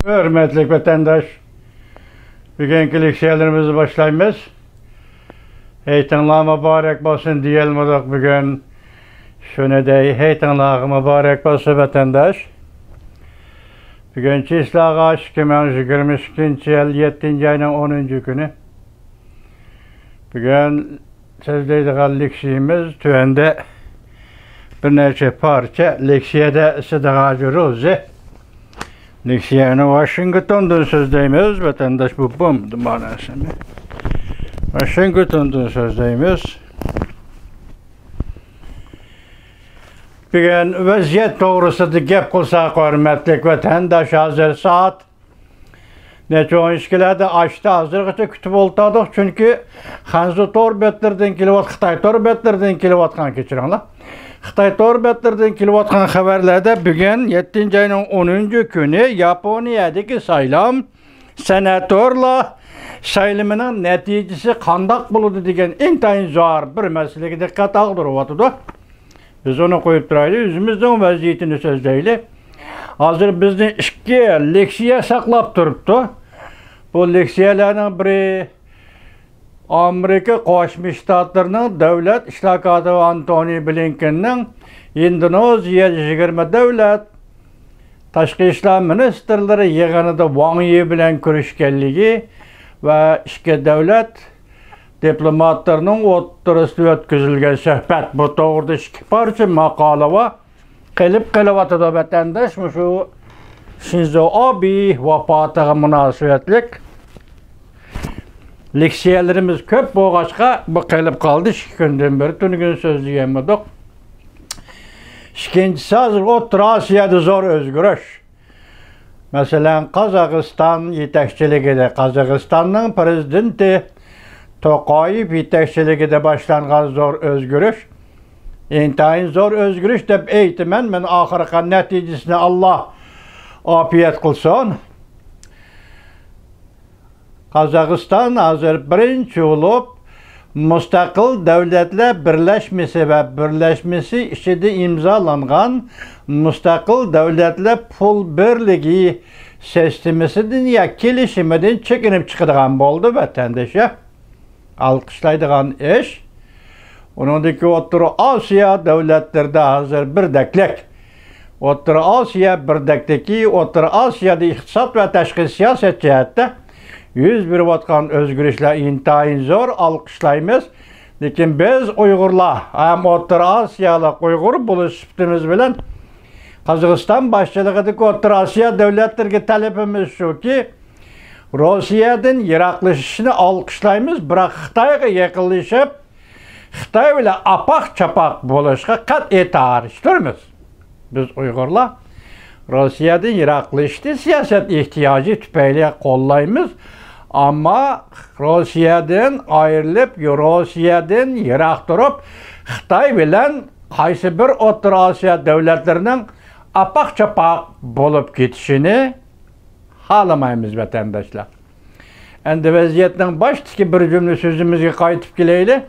Hürmetli vatandaş, bugünkü leksiyalarımızı başlayımız. Heytanlar mübarek olsun diyelim odak bugün. Şunu dey, heytanlar mübarek olsun vatandaş. Bugünkü İslağa 2022 yıl 7. ayının 10. günü. Bugün sözdeydiği leksiyimiz tüvende bir neçe parça leksiyada sıdağa görüyoruz. Leksiyonu Washington'dan sözdeyimiz, vatandaş bu bomdu manasını. Washington'dan sözdeyimiz. Bugün vaziyet doğrusu da gep kılsak hürmetlik vatandaş hazır saat. Neçe 12'lerde açtı hazırlıkta kütüp oltadık çünkü Hanzu Torbetlerden kilowatt, Xitay Torbetlerden kilowattkan geçirenler. Xitay Torbetlerden kilowattkan haberlerde bugün 7. ayının 10. günü Yaponia'daki saylam senatörla saylamının neticesi kandak buludu degen intayin zor bir meseleye dikkat ağdırıvatıdı. Biz onu koyup duraylı, yüzümüzden vaziyetini sözleyli. Hazır bizni iki leksiye saklap duruptu. Bu leksiyelerden biri Amerika Koşmuş Ştatlarının devlet işlakatı Antony Blinken'nin Endonezya 20 devlet Taşkı İşler Ministerleri yığınıda Wang Yi bilen görüşkenliği ve iki devlet diplomatlarının oturusunda ötküzülgen söhbet. Bu doğruda iki parça makale var. Kılıp vatandaş mı şu Shinzo Abe vafatıga münasebetlik leksiyalarımız köp boğaçqa bu kılıp kaldı. İki günden beri tünügün sözleyemedik. İkincisi hazır Orta Asya'da zor özgürüş. Mesela Kazakistan yetekçiliğinde Kazakistan'ın prezidenti Tokayev yetekçiliğinde başlanğan zor özgürüş. İntayin zor özgürüş dep eğitimen men ahırqa neticesine Allah afiyet kılsın. Kazakistan hazır birinci olup müstakil devletler birleşmesi ve birleşmesi içinde imzalangan müstakil devletler pul birliği sistemisinden ya kelişimden çekinip çıkıdığan boldu vatandaşa. Alkışlaydıgan iş. Onundaki Orta Asya devletlerde hazır birdeklik. Orta Asya birdekteki Orta Asya'da iktisat ve teşkil siyaset cihette 101 vatkan özgürlükler intayin zor alkışlayımız. Lekin biz Uygurlar hem Orta Asyalı Uygur buluştuğumuz bilen Kazakistan başçılığındaki Orta Asya devletlerine talebimiz şu ki Rusya'dan Iraklaşışını alkışlayımız bırak Xitay'a yakınlaşıp Xitay ile apak çapak buluşqa kat tarihtirmiz. Biz Uygurlar Rusya'dan Iraklaştı siyaset ihtiyacı tüpeyle kollayımız. Ama Rusya'dan ayrılıp Rusya'dan Irak durup Xitay bilen qaysı bir Orta Asya devletlerinin apak çapak bulup gitişini halamayımız vatandaşlar. Endi vaziyetin baştaki bir cümle sözümüzge qaytıp keleyli.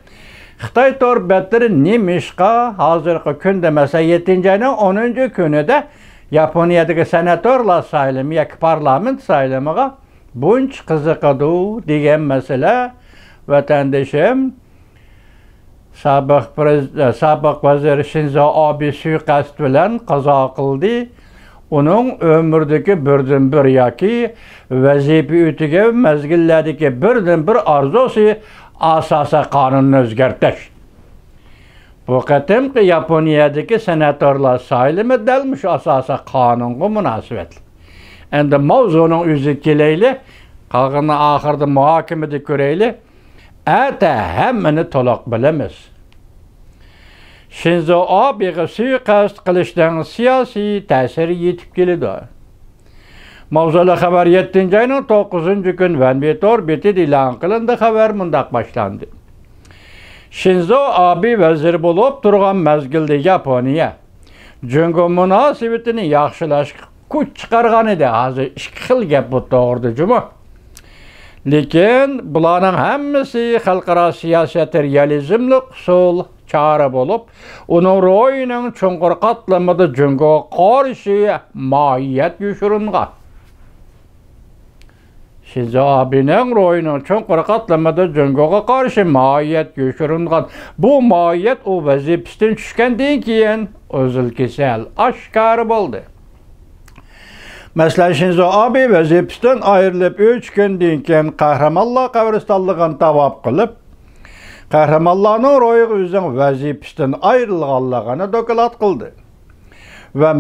Xitay torbetleri nemişqa hazırkı günde mesela 7. ayının 10. günü de Yaponiyadaki senatörler saylımı, ya parlament saylımıga bunç kızıqıdı degen mesele vatandaşım sabık vazir Shinzo Abe suikast bilen qaza qıldı. Onun ömürdeki birden bir yaki vazife ötüge mezgillardaki birden bir arzusu asasa kanunu özgertiş. Bu qatimki Yaponiyadaki senatörler saylımı delmiş asasa kanunga münasebetli. Endi mavzunun özü keleyli, qalğını ahırda muhakemede göreyli, ata hemmini tolaq bilemiz. Shinzo Abe'ga suikast qilishdan siyosiy ta'sir yetib keldi. Mavzula xabar 7. ayının 9. gün Vanbetor betid e'lon qilindi. Xabar mundaq başlandı. Shinzo Abe vazir bo'lib turgan mezgilda Yaponiya jungo munosabatini yaxshilash kuch chiqargan edi. Hozir ikki xil gap bu to'g'rida juma. Lekin bularning hammasi xalqaro siyosat realizmli usul çare bulup, onun royunun çonqur qatlamada jungo qarşı mahiyet yuşurunga. Shinzo Abe'ning ro'yining chunqur qatlamada Jungo'ga qarshi ma'iyat yo'shirilgan. Bu ma'iyat u vazifasidan tushgandan keyin o'zil kesal oshkor bo'ldi. Masalan, Shinzo Abe vazifasidan ayrilib 3 kundan keyin Qahramonlar qabristonligini tavob qilib, Qahramonlarning ro'yiga o'zining vazifasidan ayrilganligini doklad qildi. Va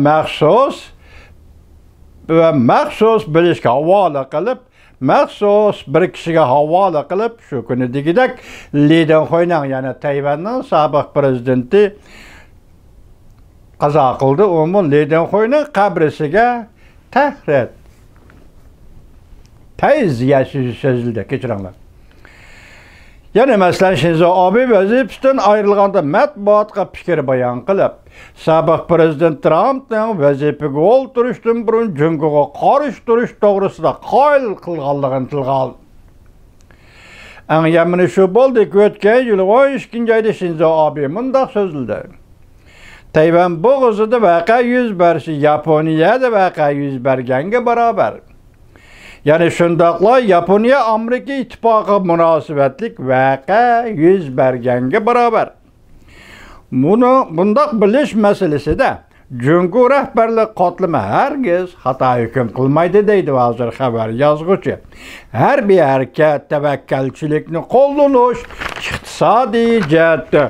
maxsus bilishga havola qilib, maxsus bir kishiga havola qilib, shu kuni degidek Li Dongxuining, ya'ni Tayvanning sobiq prezidenti qazo qildi. Umuman Li Dongxuining qabrisiga tahrir tayziya sözildi, kechiringlar. Yana masalan Shinzo Abe vazifasidan ayrilganda matbuotga fikr bayon qilib, sobiq prezident Trumpning vazifaga o'tirishdan burun Jungo'ga qarshi turish to'g'risida qoyil qilganligini tilga oldi. Eng yomoni shu bo'ldiki, o'tgan yil 12-oyda Shinzo Abe mundaq so'zildi. Tayvan bo'g'izida voqea yuz berishi Yaponiyada voqea yuz berganga barobar. Yani şundaqla Yaponiya Amerika ittifoqi munosabatlik voqea yuz berganga barobar. Bundaq bilish masalasida Jungo rahbarlik qatlami hargiz xato hukm qilmaydi deydi hozir xabar yozuvchi. Har bir harakat tavakkalchilikni qo'llanish, iqtisodiy jihatda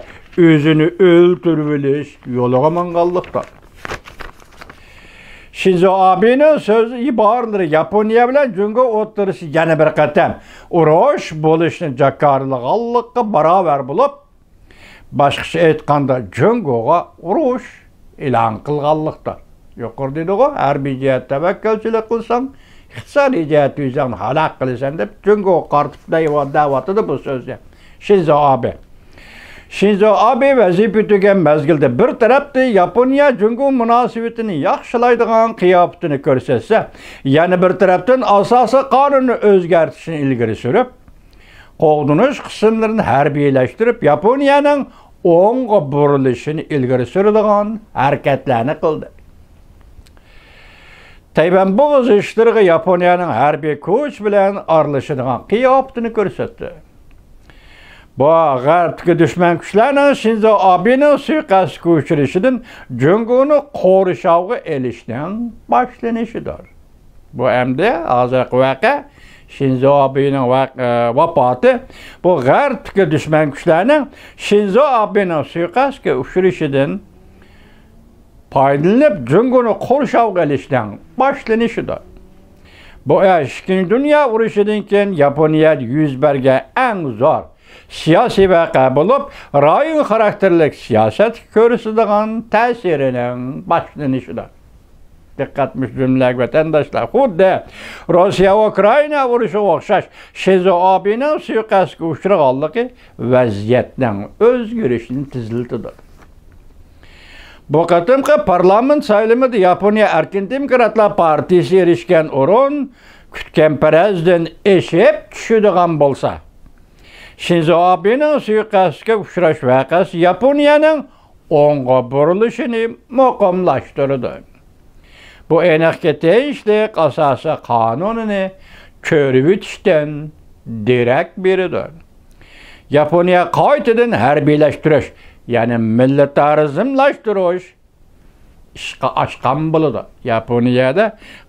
o'zini o'ltirib olish yo'liga manganlikdir. Shinzo Abe'ning so'zi iboralari Yaponiya bilan Jungo o'tirishi yana bir qatam urush bo'lishni jakarlaganlikqa barobar bo'lib, boshqacha aytganda Jungoga urush e'lon qilganlikdir. Yuqorida dedi-ku, harbiy jihatda tavakkalchilik qilsang, iqtisodiy jihatda o'zingni halok qilasan deb Jungo qartib da'vatida bu so'zni Shinzo Abe. Shinzo Abe vazifa tugagan mezgilda bir tarafda Yaponiya Jungo munosabatini yaxshilaydigan qiyofatini ko'rsatsa, yana bir tarafdan asosiy qonunni o'zgartirishni ilgari surib, qo'g'dinish qismlarini harbiylashtirib, Yaponiyaning o'ngga burilishini ilgari suradigan harakatlarni qildi. Tayvan bo'g'iz ishlariga Yaponiyaning harbiy kuch bilan aralashadigan qiyofatini ko'rsatdi. Bu g'arbdagi dushman kuchlarning Shinzo Abe'ning suiqasdga uchrashidan Jungoni qo'rishovga elishdan boshlanishidir. Bu endi hozirgi voqea Shinzo Abe'ning vafoti bu g'arbdagi dushman kuchlarning Shinzo Abe'ning suiqasdga uchrashidan foydalanib Jungoni qo'rishovga elishdan boshlanishidir. Bu Ikkinchi dunyo urushidan keyin Yaponiyada yuz bergan eng zo'r siyosiy voqea bo'lib, rayon xarakterlik siyosat ko'rsatadigan ta'sirining boshlanishidir. Diqqatli jumlalar vatandoshlar, xuddi Rossiya va Ukraina urushi o'xshash Shinzo Abe'ning suiqasdga uchraganligi vaziyatning o'zgarishini tezlatadi. Bu qatimqi parlament saylimida Yaponiya Erkin Demokratlar partiyasi erishgan o'rin kutgan parazdan eshib tushadigan bo'lsa, Shinzo Abe'ning suiqasdga uchrash voqeasi Yaponiyaning o'ngga burilishini muqimlashtirdi. Bu aniqga tegishli asosiy qonunini ko'rib o'tishdan derak beradi. Yaponiya qaytadan harbiylashtirish, ya'ni militarizmlashtirish ishga oshgan bo'ladi. Yaponiyada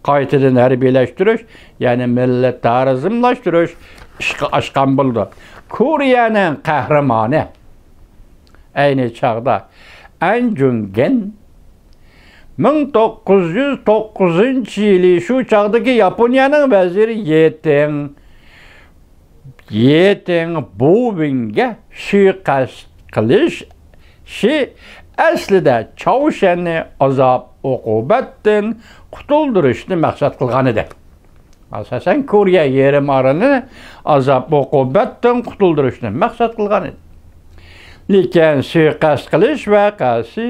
qaytadan harbiylashtirish, ya'ni militarizmlashtirish ishga oshgan bo'ladi. Koreyaning qahramoni ayni chog'da An Jung-gen 1909-yili shu chog'dagi Yaponiyaning vaziri Yeting Bobinga suiqasd qilishi aslida Chaoshanni azob uqubatdan qutuldirishni maqsad qilgan edi. Asosan Koreya yarim orolini azob uqubatdan qutuldirishni maqsad qilgan edi. Lekin suiqasd qilish voqeasi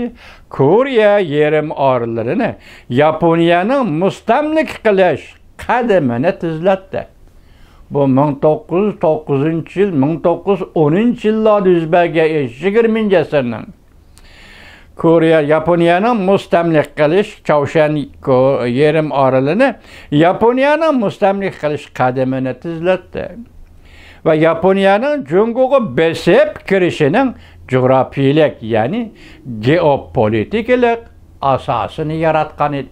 Koreya yarim orolarini Yaponiyaning mustamlik qilish qadamini tezlatdi. Bu 1909-yil, 1910-yillarda yuz bergan 20-asrning Koreya, Yaponiyanın mustamlik qilish, Çavuşan yerim oralini Yaponiyanın mustamlik qilish qadamini tezlatdi. Ve Yaponiyanın Jungo'ga besip kirişinin coğrafiyalik, yani geopolitikalik asasını yaratgan edi.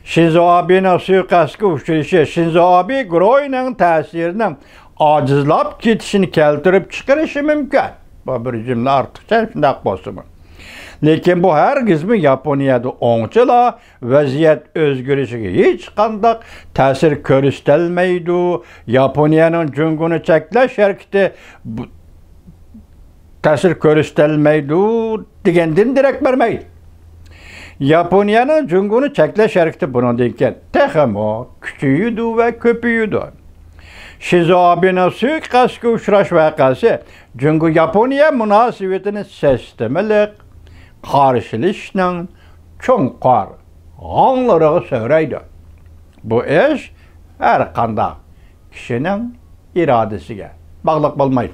Shinzo Abe'nin suiqasdga uchrashi Shinzo Abe Groyning ta'sirining ojizlab ketishini keltirib chiqarishi mumkin. Bu bir cümle ortiqcha shunday bo'lsa. Lekin bu hargizmi Yaponiyada o'ngchila vaziyat o'zgarishiga hech qanday ta'sir ko'rsatilmaydi. Yaponiyaning Junguni cheklash harakati ta'sir ko'rsatilmaydi degandan darak bermaydi. Yaponiyaning Junguni cheklash harakati bundan keyin texmo kuchaydi va ko'paydi. Shinzo Abe'ning suiqasdga uchrash voqeasi Jungo Yaponiya munosabatini sistemalik qarshilashning cho'nqar g'onglariga so'raydi. Bu ish har qanday kishining irodasiga bog'liq bo'lmaydi.